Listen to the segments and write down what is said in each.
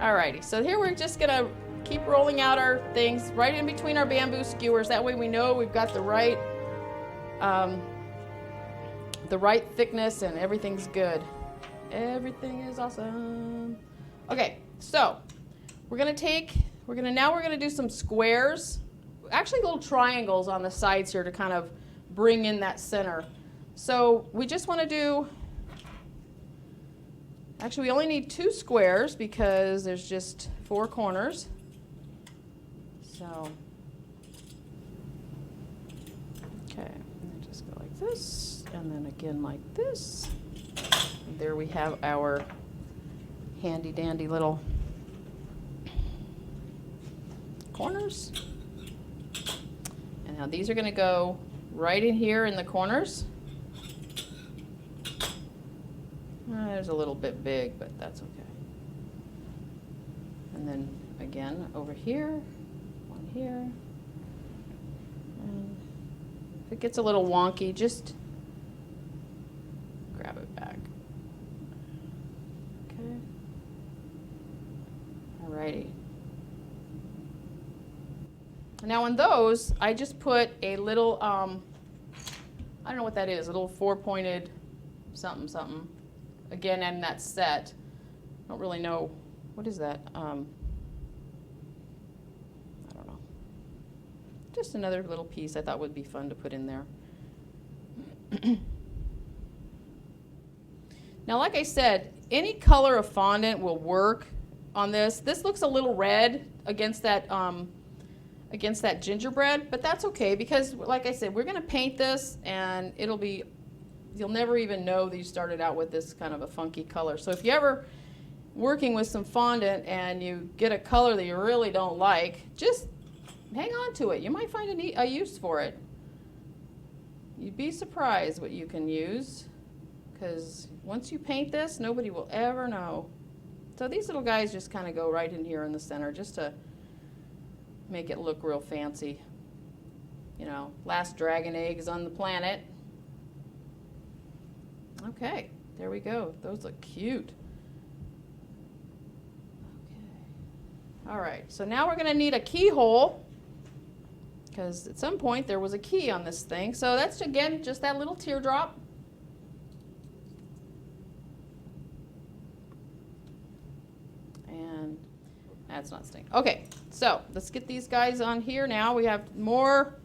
Alrighty, so here we're just gonna keep rolling out our things right in between our bamboo skewers. That way we know we've got the right thickness and everything's good. Everything is awesome. Okay, so we're gonna do some squares, actually little triangles on the sides here to kind of bring in that center. So we just want to do, actually we only need 2 squares because there's just 4 corners. So, okay, and just go like this, and then again like this. And there we have our handy dandy little corners. And now these are going to go right in here in the corners. There's a little bit big, but that's okay. And then again over here, one here. And if it gets a little wonky, just grab it back. Okay. Alrighty. Now on those, I just put a little, I don't know what that is, a little 4-pointed something, something. Again, and that set. I don't really know. What is that? I don't know. Just another little piece I thought would be fun to put in there. Now, like I said, any color of fondant will work on this. This looks a little red against that gingerbread, but that's okay because, like I said, we're going to paint this and it'll be, you'll never even know that you started out with this kind of a funky color. So if you're ever working with some fondant and you get a color that you really don't like, just hang on to it. You might find a use for it. You'd be surprised what you can use because once you paint this, nobody will ever know. So these little guys just kind of go right in here in the center just to make it look real fancy. You know, last dragon eggs on the planet. Okay, there we go. Those look cute. Okay. All right, so now we're going to need a keyhole because at some point there was a key on this thing. So that's, again, just that little teardrop. And that's not staying. Okay, so let's get these guys on here now. We have more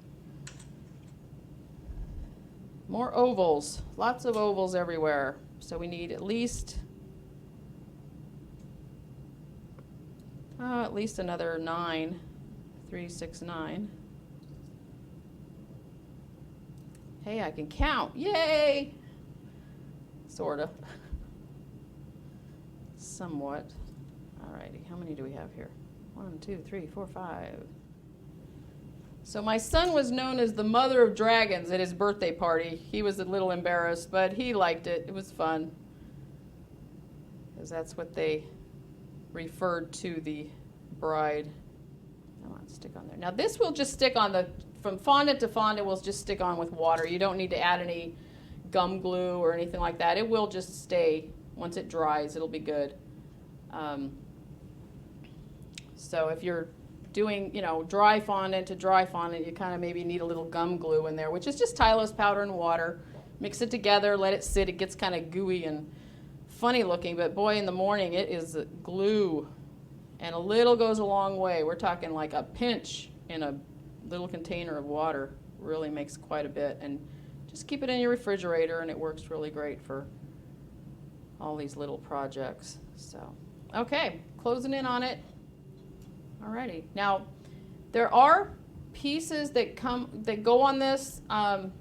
ovals, lots of ovals everywhere. So we need at least another 9, 3, 6, 9. Hey, I can count, yay! Sorta, somewhat. Alrighty, how many do we have here? 1, 2, 3, 4, 5. So my son was known as the mother of dragons at his birthday party. He was a little embarrassed, but he liked it. It was fun. Because that's what they referred to the bride. I want to stick on there. Now this will just stick on from fondant to fondant, will just stick on with water. You don't need to add any gum glue or anything like that. It will just stay. Once it dries, it'll be good. So if you're doing, dry fondant to dry fondant, you kind of maybe need a little gum glue in there, which is just Tylose powder and water. Mix it together, let it sit. It gets kind of gooey and funny looking, but boy, in the morning it is glue. And a little goes a long way. We're talking like a pinch in a little container of water really makes quite a bit. And just keep it in your refrigerator and it works really great for all these little projects. So, okay, closing in on it. Alrighty. Now, there are pieces that go on this on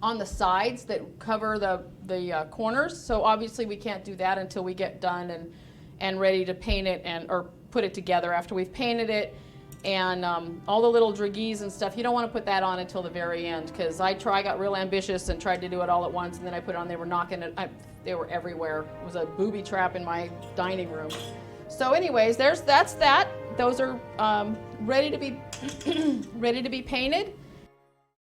the sides that cover the corners. So obviously we can't do that until we get done and ready to paint it or put it together after we've painted it. And all the little dragees and stuff, you don't want to put that on until the very end because I got real ambitious and tried to do it all at once, and then I put it on. They were knocking it. They were everywhere. It was a booby trap in my dining room. So anyways, that's that. Those are ready to be painted.